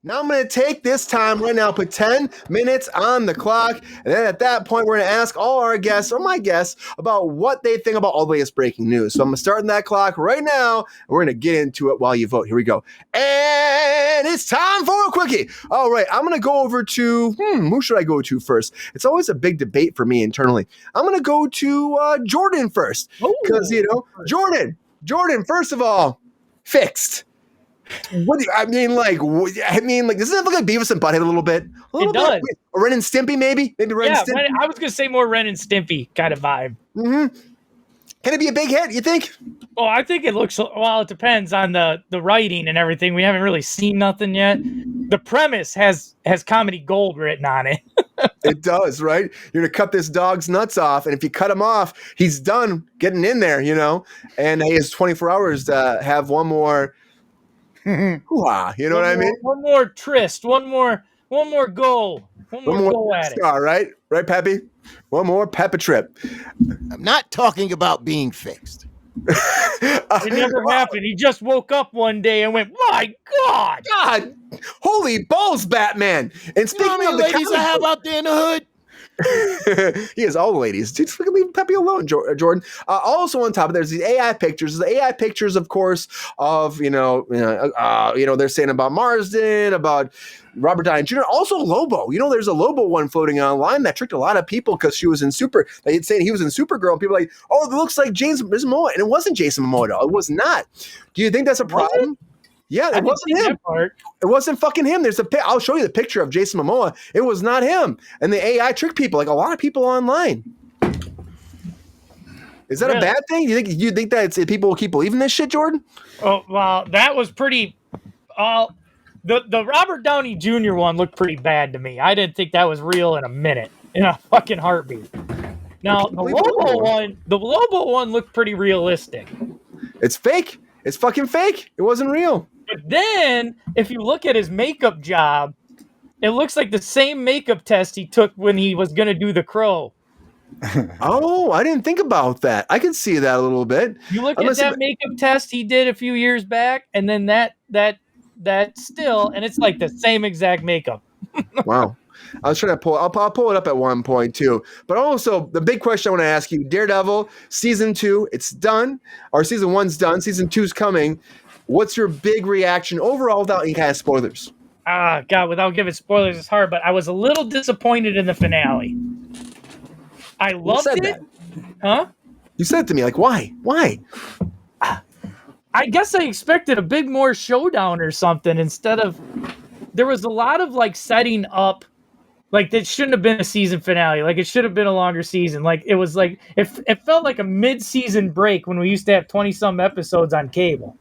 Now I'm going to take this time right now, put 10 minutes on the clock, and then at that point, we're going to ask all our guests, or my guests, about what they think about all the latest breaking news. So I'm going to start that clock right now, and we're going to get into it while you vote. Here we go. And it's time for a quickie. All right, I'm going to go over to, who should I go to first? It's always a big debate for me internally. I'm going to go to Jordan first, because, Jordan, first of all, fixed. What do you, I mean, like, does it look like Beavis and Butthead a little bit? It does. Or Ren and Stimpy, maybe Ren and Stimpy. I was gonna say more Ren and Stimpy kind of vibe. Mm-hmm. Can it be a big hit? You think? Oh, I think it looks. Well, it depends on the writing and everything. We haven't really seen nothing yet. The premise has comedy gold written on it. It does, right? You're gonna cut this dog's nuts off, and if you cut him off, he's done getting in there, and he has 24 hours to have one more. Hoo-ha, you know what I mean? One more tryst, one more go, one more go at it. All right, Pepe? One more Pepe trip. I'm not talking about being fixed. It never happened. He just woke up one day and went, "My God, holy balls, Batman!" And speaking of the ladies I have out there in the hood. He has all the ladies. Just leave Pepe alone, Jordan. Also on top of there's these AI pictures. The AI pictures, of course, of they're saying about Marsden, about Robert Downey Jr. Also Lobo. There's a Lobo one floating online that tricked a lot of people because she was in They'd say he was in Supergirl. And people were like, oh, it looks like Jason Momoa, and it wasn't Jason Momoa. It was not. Do you think that's a problem? Yeah, it wasn't him. It wasn't fucking him. I'll show you the picture of Jason Momoa. It was not him. And the AI tricked people, like a lot of people online. Is that a bad thing? You think that people will keep believing this shit, Jordan? Oh, well, that was pretty. The Robert Downey Jr. one looked pretty bad to me. I didn't think that was real in a minute, in a fucking heartbeat. Now the Lobo one looked pretty realistic. It's fake. It's fucking fake. It wasn't real. But then, if you look at his makeup job, it looks like the same makeup test he took when he was going to do The Crow. Oh, I didn't think about that. I can see that a little bit. You look at that makeup test he did a few years back, and then that still, and it's like the same exact makeup. Wow. I was trying to I'll pull it up at one point too. But also, the big question I want to ask you, Daredevil, season 2, it's done. Or season 1's done. Season 2's coming. What's your big reaction overall without any kind of spoilers? God, without giving spoilers, it's hard, but I was a little disappointed in the finale. I loved it. That? Huh? You said it to me, like, why? Why? I guess I expected a big more showdown or something instead of... There was a lot of, setting up. That shouldn't have been a season finale. It should have been a longer season. It was it felt like a mid-season break when we used to have 20-some episodes on cable.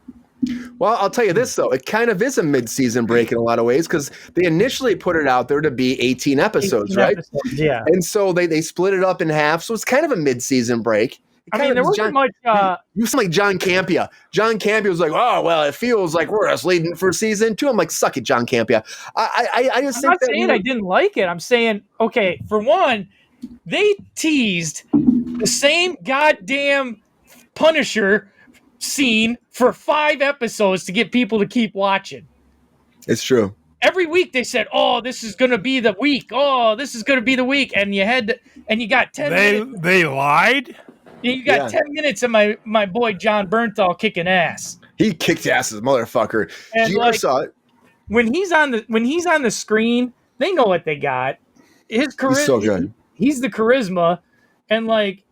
Well, I'll tell you this, though. It kind of is a mid-season break in a lot of ways because they initially put it out there to be 18 episodes, right? Yeah. And so they split it up in half. So it's kind of a mid-season break. There wasn't much... You sound like John Campea. John Campea was like, oh, well, it feels like we're just leading for season 2. I'm like, suck it, John Campea. I just think that... I'm not saying I didn't like it. I'm saying, okay, for one, they teased the same goddamn Punisher scene for 5 episodes to get people to keep watching. It's true. Every week they said, "Oh, this is going to be the week. Oh, this is going to be the week," and you got 10 minutes. They lied. You got 10 minutes of my boy John Bernthal kicking ass. He kicked ass as a motherfucker. And you saw it. When he's on the screen, they know what they got. His charisma. He's so good. He's the charisma, and I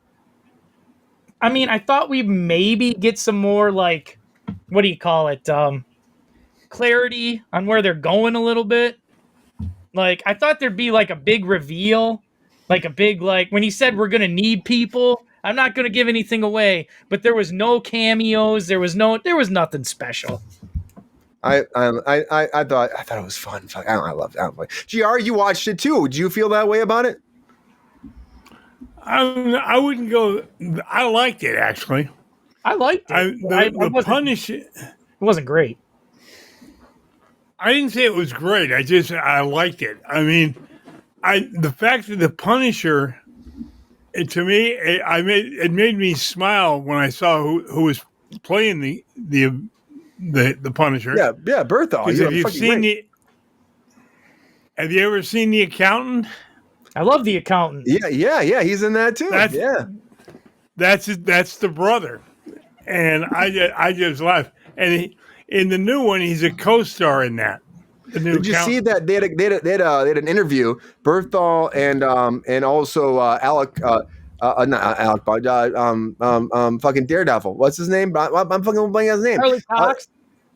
thought we'd maybe get some more what do you call it? Clarity on where they're going a little bit. I thought there'd be a big reveal, a big when he said we're gonna need people. I'm not gonna give anything away, but there was no cameos. There was nothing special. I thought it was fun. I loved it. GR, you watched it too. Did you feel that way about it? I wouldn't go. I liked it actually. I liked it. The Punisher. It wasn't great. I didn't say it was great. I liked it. The fact that the Punisher, to me, it made me smile when I saw who was playing the Punisher. Yeah, Bertha. If you've seen Have you ever seen The Accountant? I love The Accountant. Yeah. He's in that too. That's the brother, and I just laugh. And in the new one, he's a co-star in that. Did you see that they had an interview, Berthal and also Alec, not Alec, but fucking Daredevil. What's his name? I'm fucking blanking his name. Charlie Cox.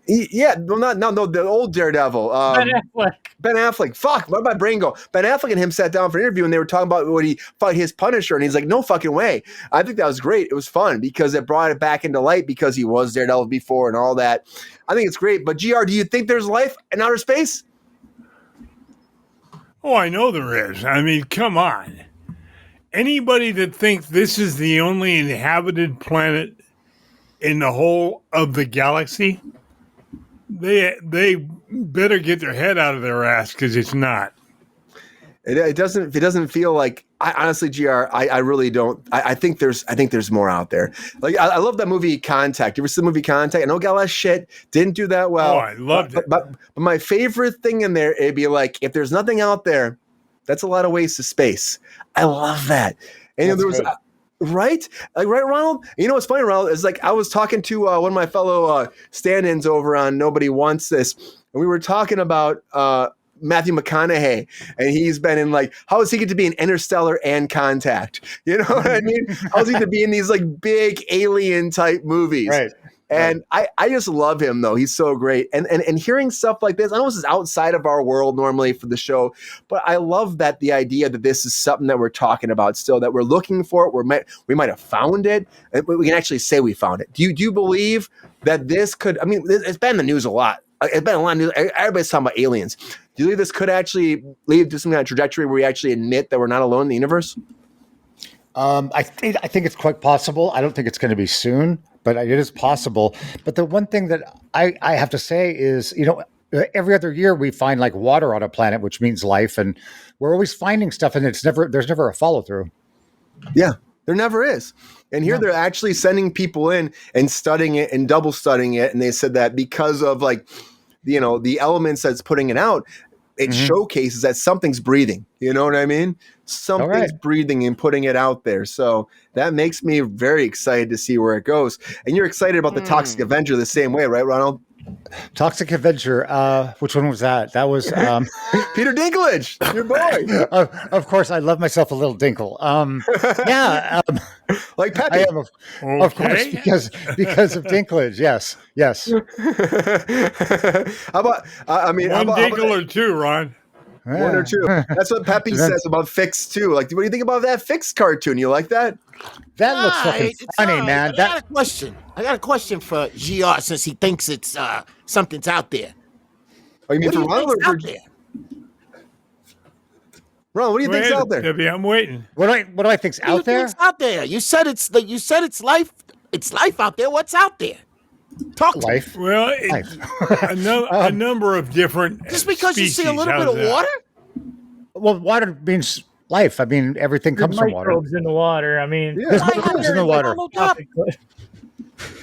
The old Daredevil. Ben Affleck. Ben Affleck. Fuck, where'd my brain go? Ben Affleck and him sat down for an interview and they were talking about what he fought his Punisher, and he's like, no fucking way. I think that was great. It was fun because it brought it back into light because he was Daredevil before and all that. I think it's great. But GR, do you think there's life in outer space? Oh, I know there is. I mean, come on. Anybody that thinks this is the only inhabited planet in the whole of the galaxy, they better get their head out of their ass, because it's not. It doesn't feel like. I honestly, GR, I really don't. I think there's more out there. Like I love that movie Contact. You ever see the movie Contact? I know it got a lot of shit. Didn't do that well. Oh, I loved it. But my favorite thing in there, it'd be like, if there's nothing out there, that's a lot of waste of space. I love that. And there was. Right? Like, right, Ronald? You know what's funny, Ronald? Is like I was talking to one of my fellow stand-ins over on Nobody Wants This, and we were talking about Matthew McConaughey, and he's been in like, how does he get to be in Interstellar and Contact? You know what I mean? How does he get to be in these like big alien type movies? Right. And I just love him though. He's so great. And hearing stuff like this, I know this is outside of our world normally for the show, but I love that the idea that this is something that we're talking about still, that we're looking for it. We might have found it. We can actually say we found it. Do you believe that this could, I mean, it's been in the news a lot. It's been a lot of news. Everybody's talking about aliens. Do you believe this could actually lead to some kind of trajectory where we actually admit that we're not alone in the universe? I think it's quite possible. I don't think it's going to be soon, but it is possible. But the one thing that I have to say is, every other year we find like water on a planet, which means life, and we're always finding stuff, and there's never a follow through. Yeah, there never is. And here they're actually sending people in and studying it and double studying it, and they said that because of like, the elements that's putting it out, it showcases that something's breathing. You know what I mean? Something's breathing and putting it out there. So that makes me very excited to see where it goes. And you're excited about the Toxic Avenger the same way, right, Ronald? Toxic Avenger. Which one was that? That was Peter Dinklage, your boy. Of course, I love myself a little Dinkle. Like Pepe. I am, of course, because of Dinklage. Yes. How about? One Dinkle or two, Ron. One or two. That's what Pepe says about Fix too. Like, what do you think about that Fix cartoon? You like that? That looks fucking funny, man. I got a question. I got a question for GR, since he thinks it's something's out there. Oh, you mean for Ronald or for out there? Ronald? What do you think's out there? Debbie, I'm waiting. What do I think's out there? What's out there? You said it's life. It's life out there. What's out there? Talk to Life. me. Well, a number of different. Just because species. you see a little bit of water? Well, water means life. I mean, everything comes from water. Microbes in the water. I mean, There's microbes in the water.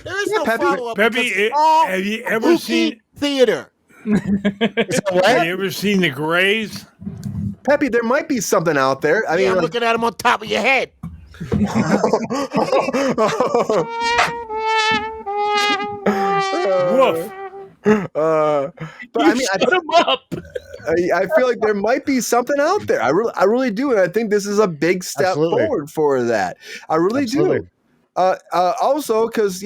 There is no Pepe- follow-up. Pepe, because it's all have you ever seen theater? Have you ever seen The Greys? Pepe, there might be something out there. I mean, I'm like, looking at him on top of your head. Woof. But I mean, shut him up. I feel like there might be something out there. I really do, and I think this is a big step Absolutely. forward for that. I really Absolutely. do. Also, because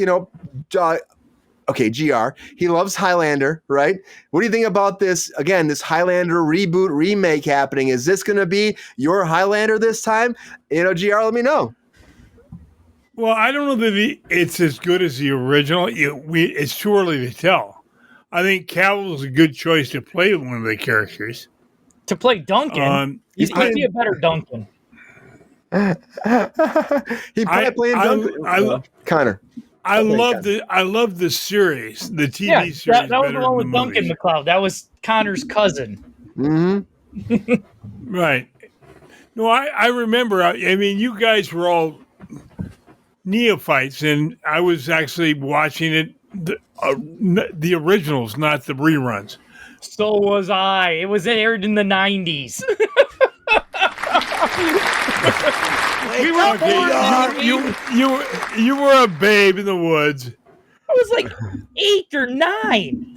okay, GR, he loves Highlander, right? What do you think about this? Again, this Highlander reboot remake happening. Is this going to be your Highlander this time? GR, let me know. Well, I don't know that it's as good as the original. It's too early to tell. I think Cavill's a good choice to play one of the characters. To play Duncan, he'd be a better Duncan. He probably playing Duncan. Connor. I love the series, the TV series. That was the better one with than the Duncan movies. McLeod. That was Connor's cousin. Mm-hmm. Right. No, I remember. I mean, you guys were all neophytes, and I was actually watching it, the originals, not the reruns. So was I. It was aired in the 90s. We were You were a babe in the woods. I was like 8 or 9.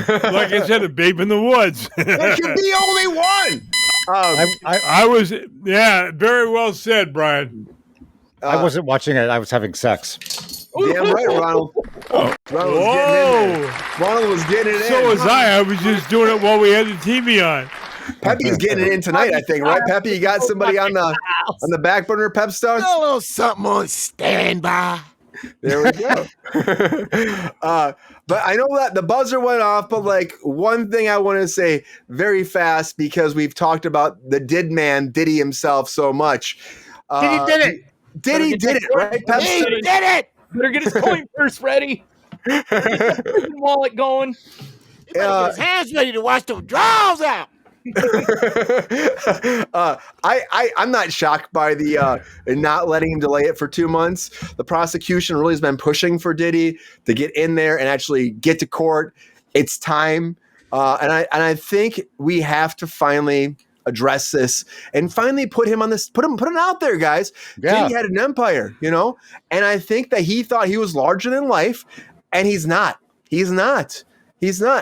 Like I said, a babe in the woods. There can be only one. I was, yeah, very well said, Brian. I wasn't watching it. I was having sex. Damn right, Ronald. Ronald was getting it in. So was I. I was just doing it while we had the TV on. Pepe's getting it in tonight, I think, right? Pepe, you got somebody on the back burner, Pepestar? A little something on standby. There we go. But I know that the buzzer went off, but like one thing I want to say very fast, because we've talked about the Diddy himself so much. Diddy did it. Diddy did it, right? He did it. Better get his coin purse ready. Get his wallet going. He better get his hands ready to wash those drawers out. I'm not shocked by the not letting him delay it for 2 months. The prosecution really has been pushing for Diddy to get in there and actually get to court. It's time, and I think we have to finally address this and finally put him on this. Put him out there, guys. Yeah. Diddy had an empire, and I think that he thought he was larger than life, and he's not. He's not.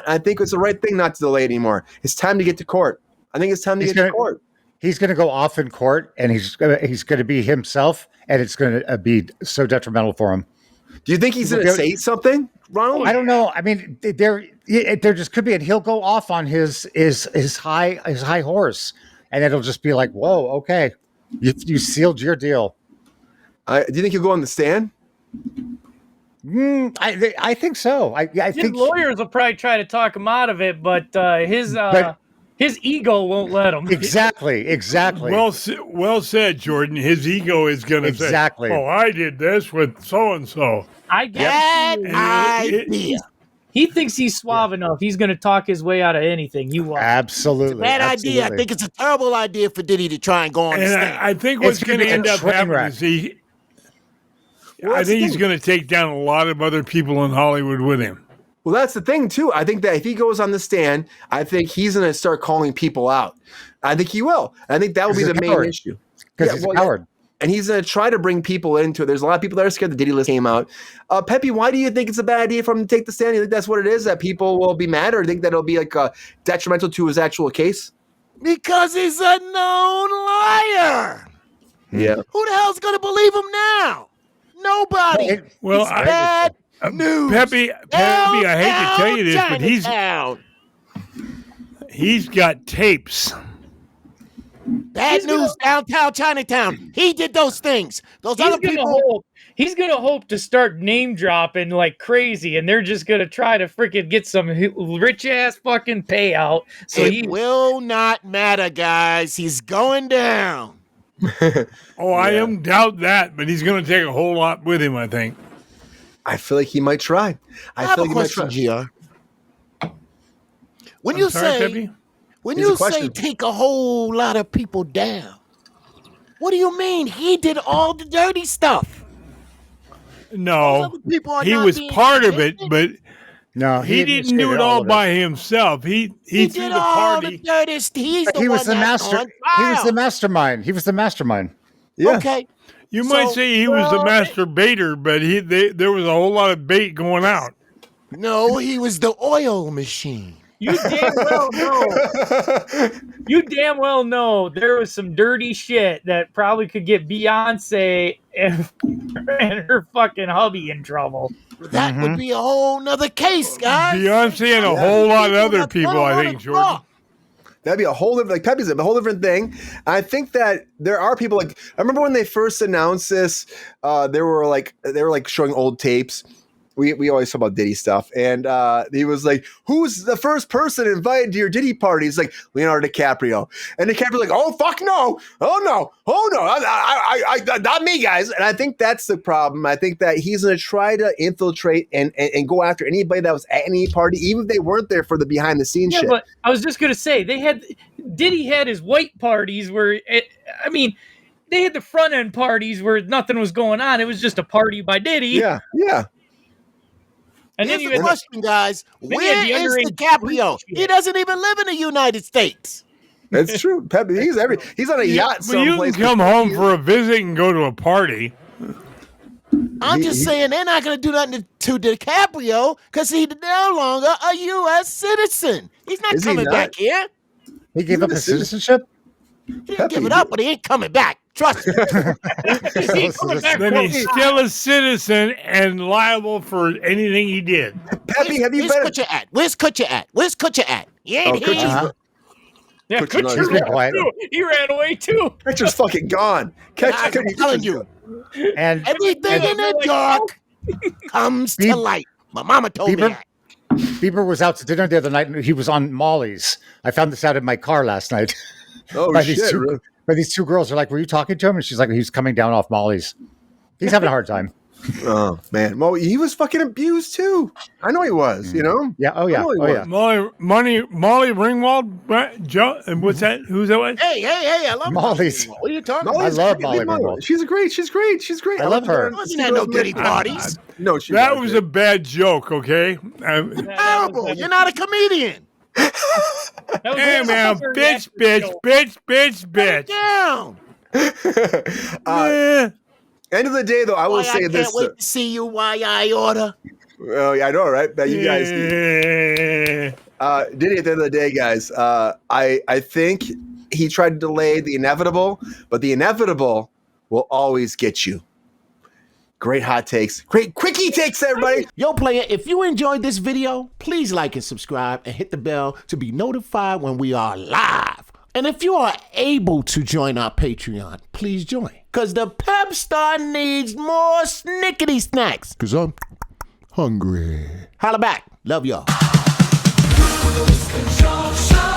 I think it's the right thing not to delay anymore. It's time to get to court. I think it's time to get to court. He's going to go off in court, and he's going to be himself, and it's going to be so detrimental for him. Do you think he's going to say something, Ronald? I don't know. I mean, there just could be, and he'll go off on his high horse, and it'll just be like, whoa, okay, you sealed your deal. Do you think he'll go on the stand? I think so. I His think lawyers will probably try to talk him out of it, but his ego won't let him. Exactly. Well said, Jordan. His ego is going to say, "Oh, I did this with so and so." I get idea. He thinks he's suave enough. He's going to talk his way out of anything. You watch. Absolutely. Bad idea. I think it's a terrible idea for Diddy to try and go on the stand. I think what's going to end up happening is he's going to take down a lot of other people in Hollywood with him. Well, that's the thing, too. I think that if he goes on the stand, I think he's going to start calling people out. I think he will. I think that will be the main issue. Because he's a coward. And he's going to try to bring people into it. There's a lot of people that are scared the Diddy list came out. Pepe, why do you think it's a bad idea for him to take the stand? You think that's what it is, that people will be mad, or do you think that it'll be like detrimental to his actual case? Because he's a known liar. Yeah. Who the hell's going to believe him now? Nobody. Well, bad news. Pepe, I hate to tell you this, but he's got tapes. Bad news, downtown Chinatown. He did those things. Those other people. He's gonna hope to start name dropping like crazy, and they're just gonna try to freaking get some rich ass fucking payout. So it will not matter, guys. He's going down. I don't doubt that, but he's going to take a whole lot with him, I think. I feel like he might try. I have a question, GR. When you say take a whole lot of people down, what do you mean? He did all the dirty stuff. No, he was part of it, but no, he didn't do it all by himself. He did threw the all party. the dirtiest. He was the master. He was the mastermind. He was the mastermind. Yeah. Okay. You might say he was the masturbator, but there was a whole lot of bait going out. No, he was the oil machine. You damn well know there was some dirty shit that probably could get Beyonce and her fucking hubby in trouble. That would be a whole nother case, guys. Beyonce and a whole lot of other people, I think, Jordan. That'd be a whole different, like Pepe's a whole different thing. I think that there are people like, I remember when they first announced this, they were like showing old tapes. We always talk about Diddy stuff. And he was like, who's the first person invited to your Diddy party? He's like, Leonardo DiCaprio. And DiCaprio's like, oh, fuck no. Oh, no. I not me, guys. And I think that's the problem. I think that he's going to try to infiltrate and go after anybody that was at any party, even if they weren't there for the behind the scenes shit. But I was just going to say, Diddy had his white parties where, they had the front end parties where nothing was going on. It was just a party by Diddy. Yeah. And then Here's you the had question, guys. then you Where had the is underage DiCaprio? shit. He doesn't even live in the United States. That's true. Pepe, he's on a yacht But you can someplace. come home for a visit and go to a party. I'm just saying they're not going to do nothing to DiCaprio because he's no longer a U.S. citizen. He's not Is he coming not? back here. He gave up his citizenship. He didn't Pepe, give it up, but he ain't coming back. Trust me. He's coming back Then for he's me. still a citizen and liable for anything he did. Pepe, have you Where's been? Kutcher at? Where's Kutcher at? Where's Kutcher at? He ain't here. Kutcher's, Yeah, Kutcher, no, Kutcher he's been ran quiet. too. He ran away too. Kutcher's fucking gone. I'm telling you, And everything in the dark comes to light. My mama told me Bieber? that. Bieber was out to dinner the other night, and he was on Molly's. I found this out in my car last night. Oh by shit! these two, Really? by these two girls are like, "Were you talking to him?" And she's like, "He's coming down off Molly's. He's having a hard time." Oh man, well he was fucking abused too. I know he was. You know. Yeah. Oh yeah. I know he Oh was. yeah. Molly Ringwald, Joe, and what's that? Who's that one? Hey, I love Molly's. What are you talking Molly's about? I love great. Molly Leave Ringwald. She's great. I love her. Wasn't that no goody parties? No, she That wasn't. was a bad joke, okay? Terrible. You're not a comedian. That was Hey, a man, super bitch. Down. End of the day, though, I will Why say I this. can't wait to see you. Why I order. Oh, yeah, I know, right? That you guys. Yeah. Did it at the end of the day, guys. I think he tried to delay the inevitable, but the inevitable will always get you. Great hot takes. Great quickie takes, everybody. Yo, player, if you enjoyed this video, please like and subscribe and hit the bell to be notified when we are live. And if you are able to join our Patreon, please join. Because the Pepestar needs more snickety snacks. Because I'm hungry. Holla back. Love y'all. Cruise control show.